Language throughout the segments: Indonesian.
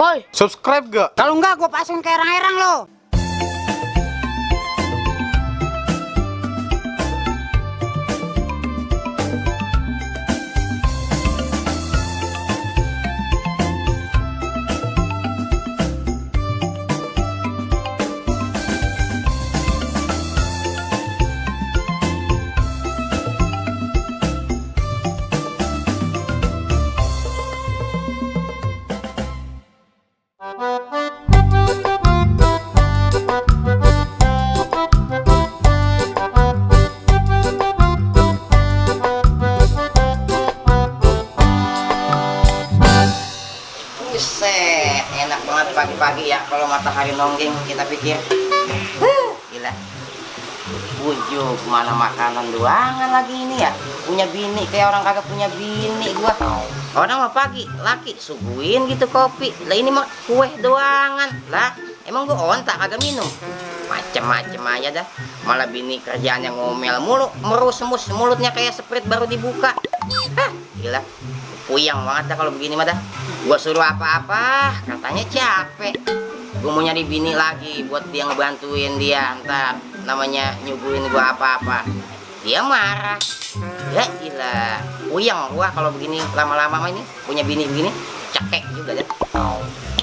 Woi, Subscribe gak? kalau enggak gua pasang ke erang-erang lo. Buset, enak banget pagi-pagi ya kalau matahari nonggeng kita pikir. Gila. Bujuk mana makanan doangan lagi ini ya. Punya bini kayak orang kagak punya bini gua. Orang mah pagi laki suguhin gitu kopi. Lah ini mah kue doangan. Lah, emang gua ontak kagak minum. Macem-macem aja dah. Malah bini kerjaannya ngomel mulu, merus-mus mulutnya kayak sprite baru dibuka. Hah, gila. Puyang banget dah kalau begini mah dah. Gua suruh apa-apa, katanya capek. Gua mau nyari bini lagi buat dia ngebantuin dia ntar namanya nyuguhin gua apa-apa. Dia marah. Ya gila. Puyang gua kalau begini lama-lama mah ini punya bini begini cekek juga dah.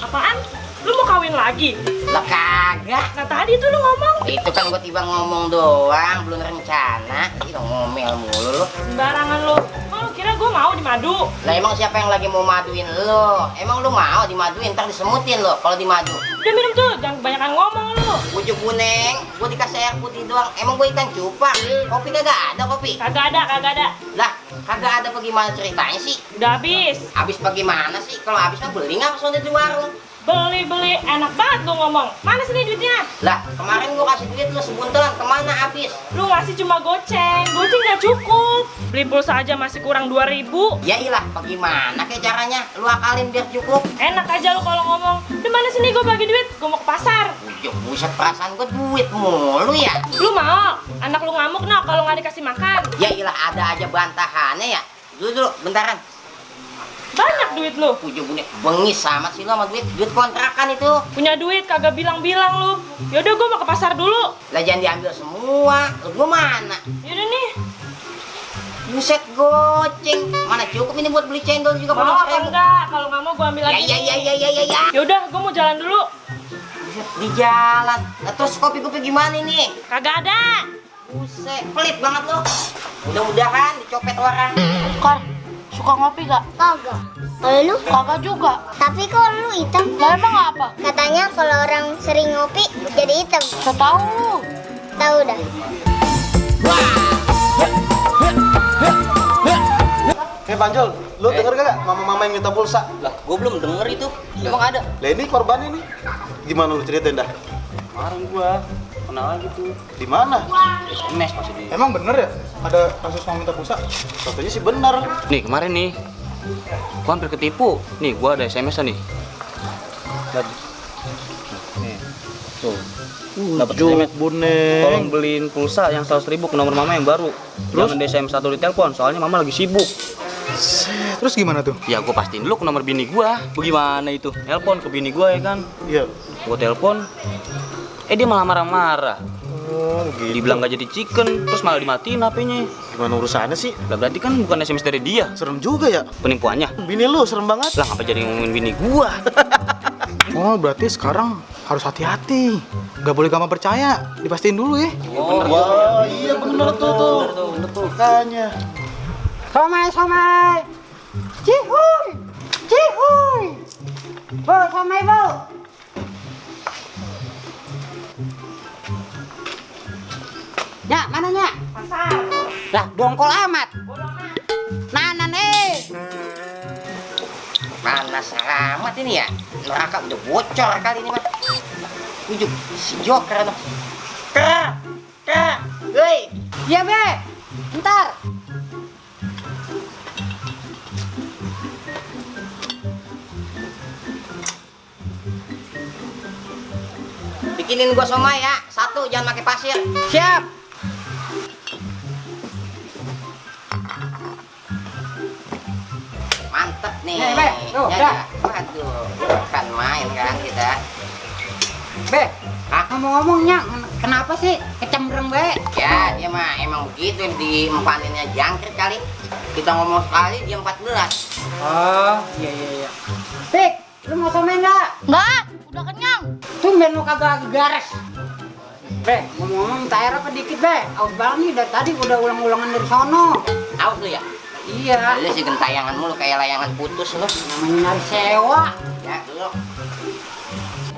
Apaan? Lu mau kawin lagi? Lah kagak. Nah tadi tuh lu ngomong Itu kan gua tiba ngomong doang, belum rencana. Ini dong ngomel mulu lu. sembarangan lu. Oh, lu kira gue mau dimadu? Lah emang siapa yang lagi mau maduin lo? Emang lu mau dimaduin, ntar disemutin lo kalau dimadu. Udah minum tuh, jangan kebanyakan ngomong lu. Bujuk buneng, gua dikasih air putih doang. Emang gua ikan cupang. Kopi kagak ada kopi. Kagak ada. Lah, kagak ada bagaimana ceritanya sih? Udah habis. Habis bagaimana sih? Kalau habis mah beli nggak soalnya di warung. Beli enak banget lu ngomong. Mana sini duitnya? Lah, kemarin gua kasih duit lu sebuntelan, kemana habis? Lu ngasih cuma goceng nggak cukup. Beli pulsa aja masih kurang 2.000. Ya ilah, bagaimana kayak caranya? Lu akalin biar cukup. Enak aja lu kalau ngomong. Di mana sini gue bagi duit? Gue mau ke pasar. Bujuk, buset perasaan gua duit mulu ya. Lu mau? Anak lu ngamuk nah kalau nggak dikasih makan. Ya ilah, ada aja bantahannya ya. Dulu, bentaran. Banyak duit lu. Bujuk buneng, bengis sama sih lu sama duit kontrakan itu. Punya duit kagak bilang-bilang lu. Yaudah gue mau ke pasar dulu. Lah jangan diambil semua. Lu gua mana? Yaudah nih. Buset goceng. Mana cukup ini buat beli cendol juga Mau apa 10.000. enggak? Kalau nggak mau gue ambil Ya lagi. ya. Yaudah, gue mau jalan dulu. Buset, di jalan. Nah, terus kopi-kopi gimana nih? Kagak ada. Buset, pelit banget lo. Mudah-mudahan dicopet orang. Kar, suka ngopi gak? Kagak. Kalau lu? Kagak juga. Tapi kok lu hitam? Lah emang apa? Katanya kalau orang sering ngopi jadi hitam. Saya tahu lu. Tahu dah. Banjol, lu denger gak mama-mama yang minta pulsa? Lah, gua belum denger itu. Emang ada? Lah ini korbannya nih. Gimana lu ceritain dah? Kemarin gua kenal gitu Di mana? SMS masih di. Emang bener ya? Ada kasus mau minta pulsa? Katanya sih bener. Nih kemarin nih, gua hampir ketipu. Nih gua ada SMS nih. Lihat. Nih, tuh. Dapat SMS. Buneng. Tolong beliin pulsa yang 100.000 ke nomor mama yang baru. Jangan di SMS atau di telepon, soalnya mama lagi sibuk. Terus gimana tuh? Ya gua pastiin dulu ke nomor bini gua. Bagaimana itu? Telepon ke bini gua ya kan. Iya. Gua telepon. Dia malah marah-marah. Oh, gitu. Dibilang gak jadi chicken, terus malah dimatiin HP-nya. Gimana urusannya sih? Lah berarti kan bukan SMS dari dia. Serem juga ya. Penipuannya. Bini lu serem banget. Lah ngapa jadi ngomongin bini gua? Oh, berarti sekarang harus hati-hati. Gak boleh gampang percaya. Dipastiin dulu ya. Oh, Wah, iya bener tuh. Bener tuh. Makanya. Somai. Cihuy. Bu, somai bu. Nyak, mana nyak? Pasar. Lah, dongkol amat. Nanan Panas amat ini ya. Neraka udah bocor kali ini mah. Bujuk, si Joker tuh. Kera. Hei. Iya, Be. Bentar. Bikinin gua somai ya. Satu, jangan pakai pasir. Siap. Mantep nih. Nih, Be. Tuh, Ya, dah. ya. Waduh, bukan main. Be, Hah? ngomong-ngomongnya, kenapa sih kecembreng be? Ya, dia mah emang begitu diempaninnya jangkrik kali. Kita ngomong sekali dia 14. Oh, iya. Pik, lu mau sama enggak? Enggak, udah kenyang. Tumben lu kagak gares. Be, ngomong-ngomong minta air apa dikit be? Aus banget nih, dari tadi udah ulang-ulangan dari sono. Aus lu ya? Iya, Lu sih gentayangan mulu kayak layangan putus lu. namanya nyari sewa. Ya, dulu.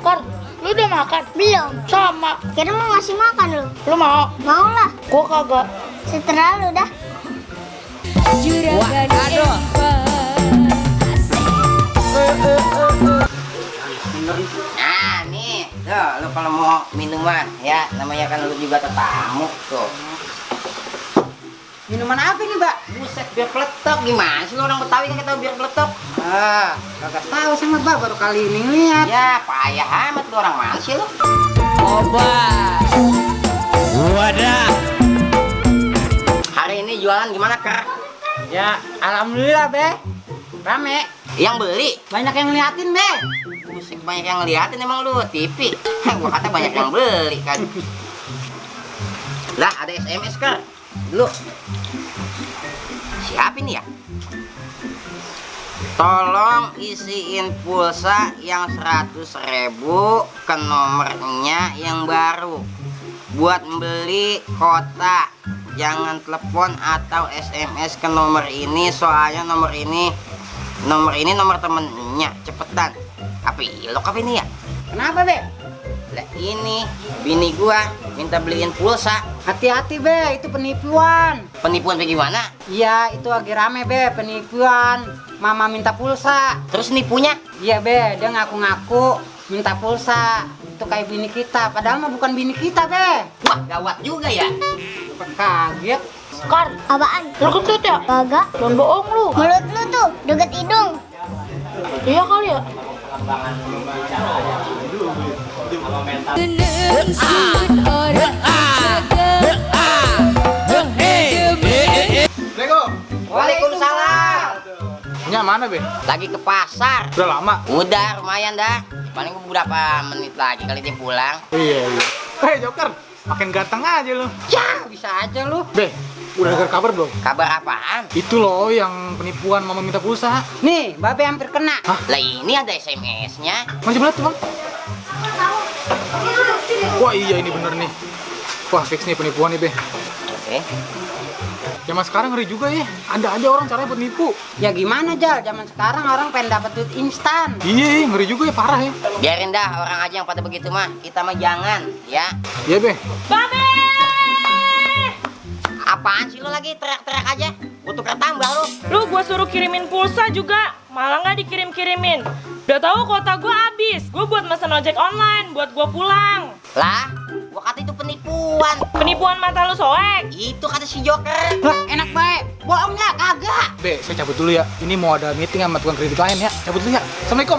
Kor, lu udah makan? Belum. Sama. Kira mau ngasih makan lu. Lu mau? Mau lah. Gua kagak. Setelah lu dah. Nah, nih. Tuh, lu kalau mau minuman ya, namanya kan lu juga tetamu tuh. Minuman apa nih, Mbak? Buset, biar peletok gimana sih lu orang Betawi kan tahu biar peletok? Ah, kagak tahu sama Mbak, baru kali ini lihat. Ya, payah amat lu orang mana sih lu? Hari ini jualan gimana, Kak? Ya, alhamdulillah, Be. Rame. Yang beli? Banyak yang ngeliatin, Be. Buset, banyak yang ngeliatin emang lu TV. Gua kata banyak yang beli kan. Lah, ada SMS, Kak. Dulu. Siapa ini ya? Tolong isiin pulsa yang 100.000 ke nomornya yang baru buat beli kota. Jangan telepon atau SMS ke nomor ini, soalnya nomor ini nomor temennya. Cepetan. Apa ilok apa ini ya? Kenapa, Be? Lah ini bini gua minta beliin pulsa. Hati-hati, Be, itu penipuan. Penipuan bagaimana? Iya, itu lagi rame, Be, penipuan. Mama minta pulsa. Terus nipunya? Iya, Be, dia ngaku-ngaku minta pulsa. Itu kayak bini kita, padahal mah bukan bini kita, Be. Wah, gawat juga ya. Kaget. Kor, apaan? Lu kentut ya? Kagak. Jangan bohong lu. Mulut lu tuh deket hidung. Iya kali ya. Waalaikumsalam. Nya mana, Be? Lagi ke pasar. Udah lama. Udah lumayan dah. Paling beberapa menit lagi kali dia pulang. Iya. Hei, Joker, makin ganteng aja lu. Ya, bisa aja lu. Be, udah dengar kabar belum? Kabar apaan? Itu loh yang penipuan mama minta pulsa. Nih, Babe hampir kena. Lah ini ada SMS-nya. Masih bener tuh, Bang? Wah iya ini bener nih. Wah fix nih penipuan nih, Be. Oke. Zaman sekarang ngeri juga ya. Ada aja orang caranya buat nipu. Ya gimana, Jal? Zaman sekarang orang pengen dapat duit instan. Iya, ngeri juga ya, parah ya. Biarin dah orang aja yang pada begitu mah. Kita mah jangan, ya. Iya, Be. Babe! Apaan sih lu lagi teriak-teriak aja? Gua tukar tambah lu. Lu gua suruh kirimin pulsa juga, malah nggak dikirim-kirimin. Udah tahu kuota gua habis. Gua buat mesen ojek online, buat gua pulang. Lah, gua kata itu penipuan. Penipuan mata lu soek. Itu kata si Joker. Lah, enak baik. Bohong nggak? Kagak. Be, saya cabut dulu ya. Ini mau ada meeting sama tukang kredit lain ya. Cabut dulu ya. Assalamualaikum.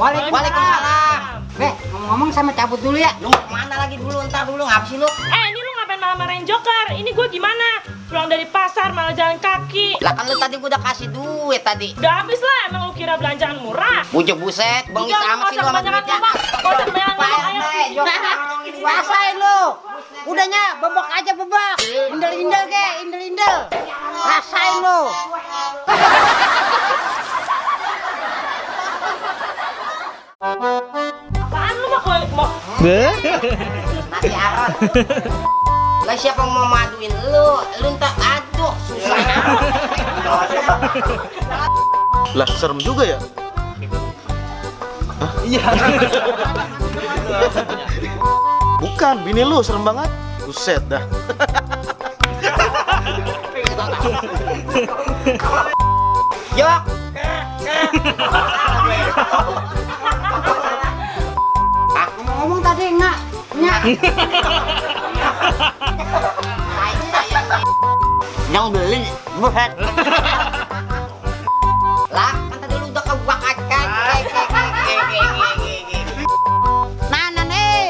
Waalaikumsalam. Be, ngomong-ngomong sama cabut dulu ya. Lu mau kemana lagi dulu? Ntar dulu ngapa sih lu? Ini lu ngapain malah marahin Joker? Ini gua gimana? Pulang dari pasar malah jalan kaki. Lah kan lu tadi gua udah kasih duit tadi. Udah habis lah, emang lu kira belanjaan murah? Bujuk buset, bengis Udah, sama nggak sih usah lu sama kebanyakan duitnya. ngomong. Nggak usah kebanyakan ngomong, ayo. Rasain lu. Udahnya, bebek aja bebek. Indel-indel ke, indel-indel. Rasain lu. Apaan lu mau? Nasi aron. Lah siapa mau maduin lu? Lu ntar aduh susah. Lah serem juga ya. Iya. Bukan, bini lu serem banget. Buset dah. Jok. Ngomong tadi enggak. Yang beli buset. Lah, kan tadi lu udah kebak akan. Nah, nih.